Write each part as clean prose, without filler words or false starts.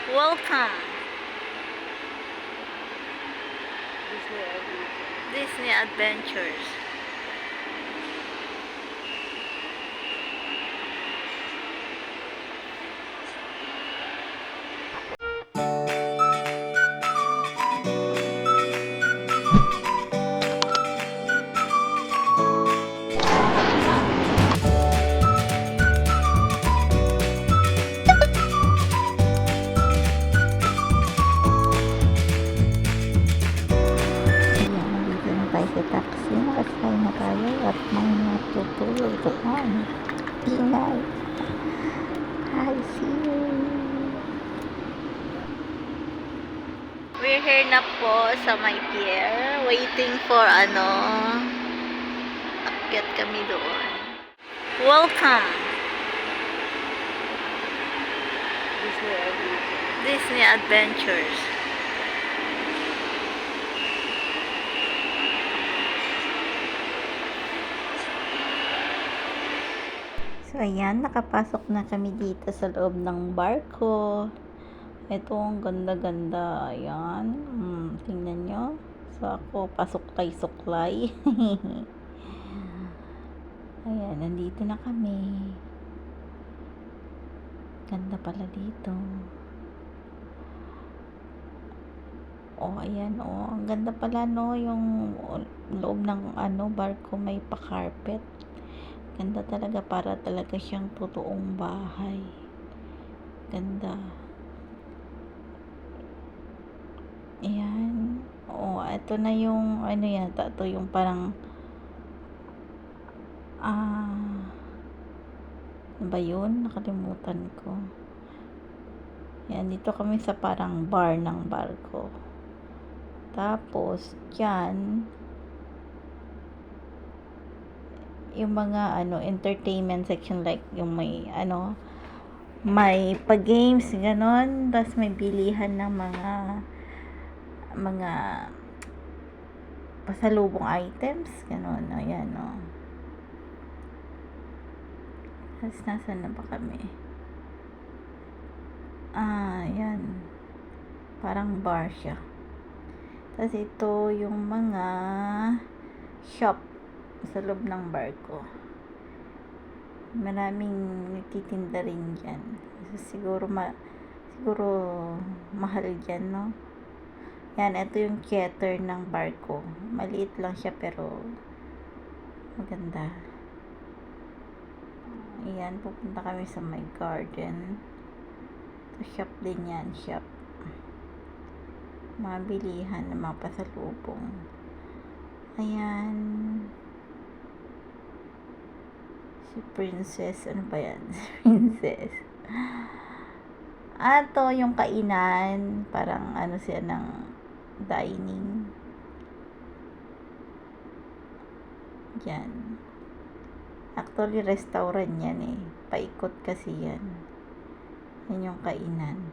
Welcome, Disney Adventure. Disney Adventures. Ayan, nandito na tayo sa taxi. Nakasakay na tayo at may natutulog doon. Ingay. Hi, see you. We're here na po sa my pier. Waiting for akyat kami doon. Welcome, Disney Adventure. Disney Adventures. So, ayan, nakapasok na kami dito sa loob ng barko. Ito, ang ganda-ganda. Ayan. Tingnan nyo. So, ako, pasuklay-suklay. Ayan, nandito na kami. Ganda pala dito. Oh, ayan, oh. Ang ganda pala, no? Yung loob ng barko may pa-carpet. Ganda talaga, para talaga siyang totoong bahay. Ganda. Ayan. Oh, ito na yung, yata, ito yung parang, ano ba yun? Nakalimutan ko. Ayan, dito kami sa parang bar ng barko. Tapos, dyan, yung mga entertainment section, like yung may pa-games ganon, tapos may bilihan ng mga pasalubong items ganon. Ayan, oh. Tapos nasaan na ba kami? Ayan, parang bar siya. Tapos ito yung mga shop sa loob ng barko. Maraming nagtitinda rin dyan. Siguro mahal dyan, no? Yan, ito yung theater ng barko. Maliit lang siya pero maganda. Ayan, pupunta kami sa my garden. So, shop din yan, shop. Mga bilihan ng mga pasalubong. Ayan. Si Princess, ano ba yan? Princess. Ato yung kainan, parang siya ng dining. Yan. Actually, restaurant yan eh. Paikot kasi yan. Yan yung kainan.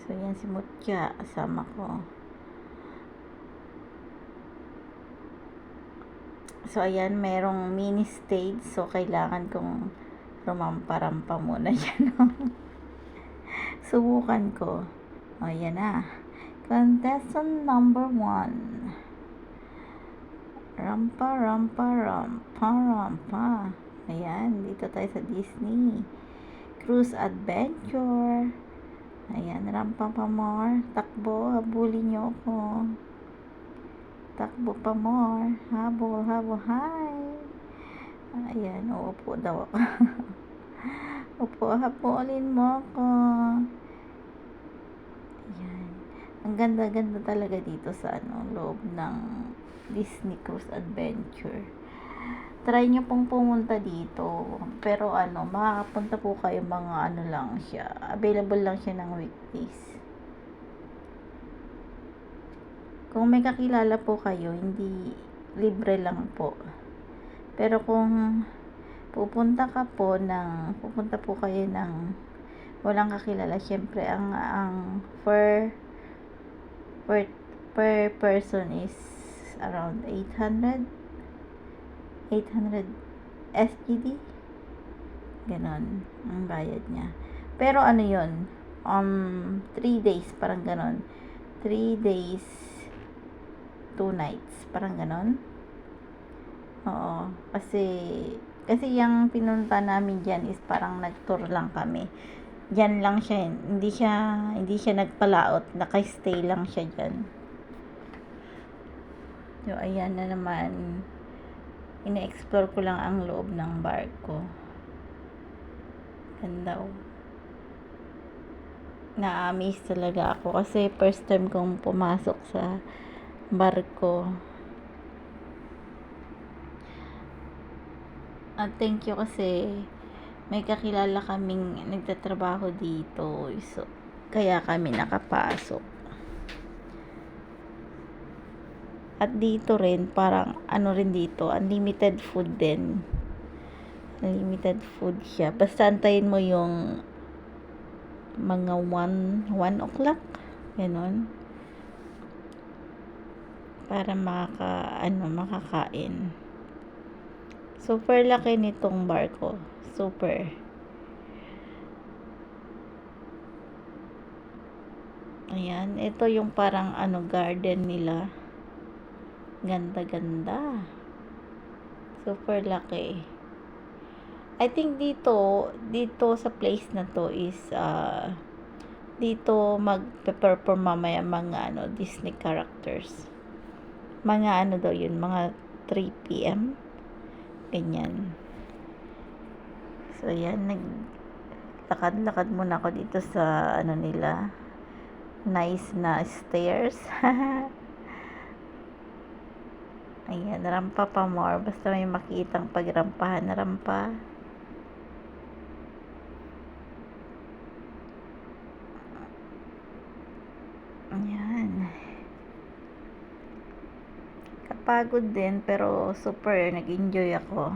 So, yan si Mutya, kasama ko. So, ayan, merong mini stage. So, kailangan kong rumampa-rampa muna yan. Subukan ko. O, yan na. Contestant number 1. Rampa, rampa, rampa, rampa. Ayan, dito tayo sa Disney Cruise Adventure. Ayan, rampa pa more. Takbo, habulin nyo ako. Takbo pa more. Habol, habol, hi. Ayan, uupo daw ako. Upo, habulin mo ako. Ayan. Ang ganda-ganda talaga dito sa loob ng Disney Cruise Adventure. Try nyo pong pumunta dito. Pero makakapunta po kayo mga lang siya. Available lang siya ng weekdays. Kung may kakilala po kayo, hindi libre lang po. Pero kung pupunta po kayo ng walang kakilala, syempre ang per person is around 800 SGD. Ganon ang bayad niya. Pero ano yun? 3 days, parang ganon. 3 days, 2 nights, parang ganon. Oo, kasi yung pinunta namin diyan is parang nag-tour lang kami. Diyan lang siya, hindi siya nagpalaot, naka-stay lang siya diyan. So ayan na naman, ina-explore ko lang ang loob ng barko. Ganda oh. Na-amaze talaga ako kasi first time kong pumasok sa barko. At thank you kasi may kakilala kaming nagtatrabaho dito. So, kaya kami nakapasok. At dito rin, parang ano rin dito, unlimited food din. Unlimited food siya. Basta antayin mo yung mga 1 o'clock. Ganon. Para makakain. Super laki nitong barko. Super. Ayan. Ito yung parang garden nila. Ganda-ganda. Super laki. I think dito sa place na to is dito magpe-perform mamaya mga Disney characters. Mga daw yun, mga 3 PM. Ganyan. So yan, naglakad-lakad muna ako dito sa nila. Nice na stairs. Ayan, rampa pa more. Basta may makitang pagrampahan na rampa. Ayan. Kapagod din, pero super nag-enjoy ako.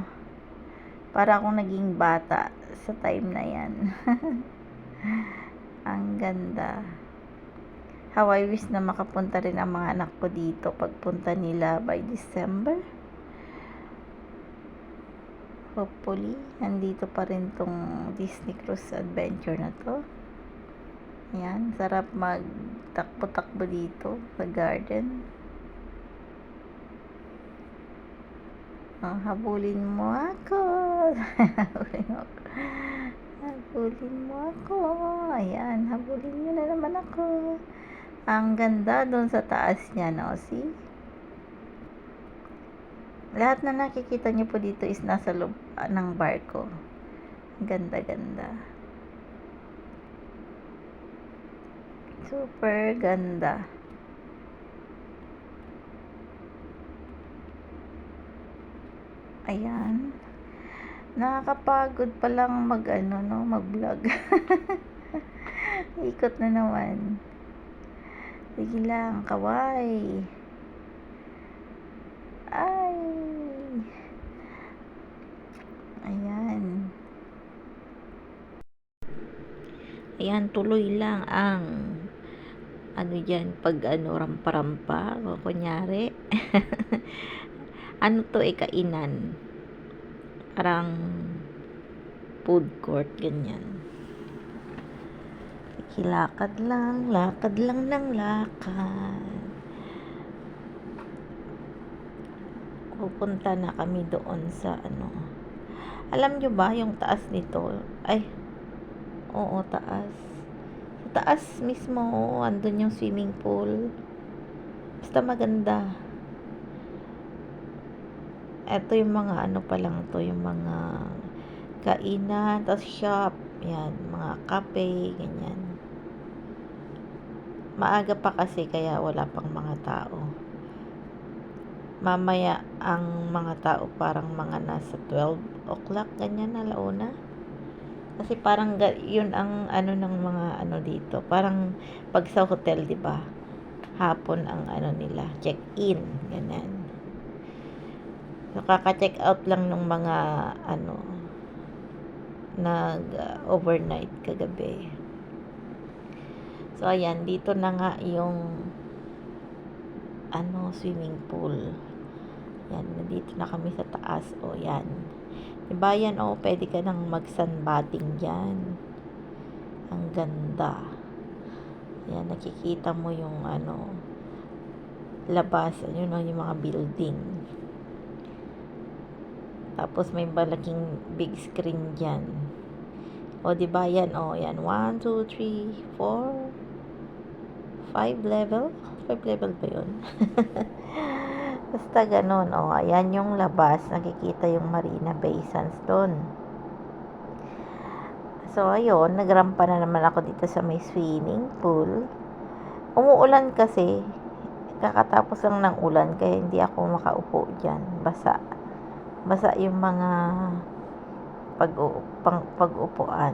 Para akong naging bata sa time na yan. Ang ganda. How I wish na makapunta rin ang mga anak ko dito pagpunta nila by December. Hopefully, nandito pa rin tong Disney Cruise Adventure na to. Ayan, sarap magtakbo-takbo dito sa garden. Habulin mo ako. Habulin mo ako. Ayan, habulin nyo na naman ako. Ang ganda doon sa taas niya, no? See? Lahat na nakikita nyo po dito is nasa loob ng barko. Ganda-ganda. Super ganda. Ayan. Nakakapagod pa lang mag-vlog. Ikot na naman. Sige lang, kaway. Ay. Ayan. Ayan, tuloy lang ang dyan, pag rampa-rampa. O, kunyari. To kainan. Parang food court, ganyan. Lakad lang ng lakad. Pupunta na kami doon sa Alam nyo ba yung taas nito? Ay, oo, taas. Sa taas mismo, andun yung swimming pool. Basta maganda. Ito yung mga pa lang to, yung mga kainan, tapos shop. Yan, mga cafe, ganyan. Maaga pa kasi kaya wala pang mga tao. Mamaya ang mga tao parang mga nasa 12 o'clock ganyan, alauna. Kasi parang yun ang ng mga dito. Parang pag sa hotel, 'di ba? Hapon ang nila, check-in, ganyan. So kaka-check out lang ng mga nag-overnight kagabi. So, ayan, dito na nga yung swimming pool. Yan, nandito na kami sa taas. O, yan. Diba yan, oh, pwede ka nang mag-sunbathing dyan. Ang ganda. Ayan, nakikita mo yung ano, labas, yun, oh, yung mga building. Tapos may malaking big screen dyan. O, diba yan, oh, yan. 1, 2, 3, 4, 5 level? 5 level ba yun? Basta ganun, oh. Ayan yung labas. Nakikita yung Marina Bay Sands doon. So, ayun. Nagrampa na naman ako dito sa may swimming pool. Umuulan kasi. Kakatapos lang ng ulan. Kaya hindi ako makaupo dyan. Basa. Basa yung mga pag-upuan.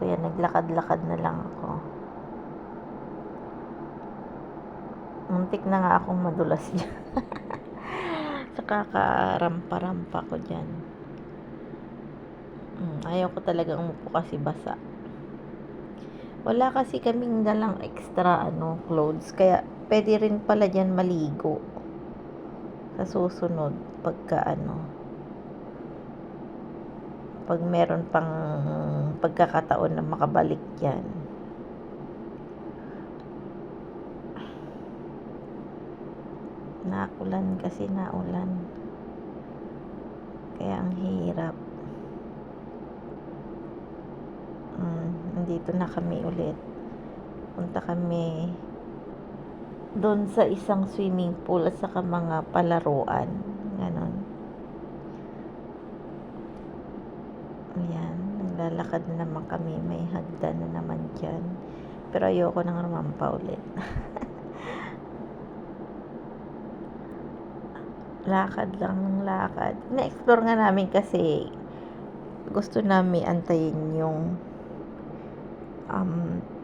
Kaya naglakad-lakad na lang ako. Muntik na nga akong madulas dyan. Sa kakarampa-rampa ko dyan. Ayaw ko talaga umupo kasi basa. Wala kasi kaming dalang extra clothes. Kaya pwede rin pala dyan maligo. Sa susunod pag meron pang pagkakataon na makabalik dyan. Naulan kasi naulan. Kaya ang hirap. Nandito na kami ulit. Punta kami doon sa isang swimming pool at saka mga palaruan. Ganon. Ayan. Naglalakad na naman kami. May hagdan na naman dyan. Pero ayoko nang rumampa ulit. Lakad lang ng lakad. Na-explore nga namin kasi gusto namin antayin yung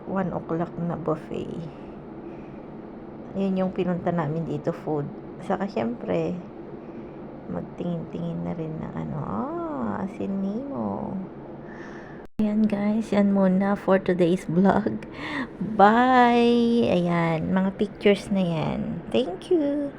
1 o'clock na buffet. Yun yung pinunta namin dito, food. Saka syempre magtingin-tingin na rin ng Asin Nemo. Ayan guys, yan muna for today's vlog. Bye! Ayan, mga pictures na yan. Thank you!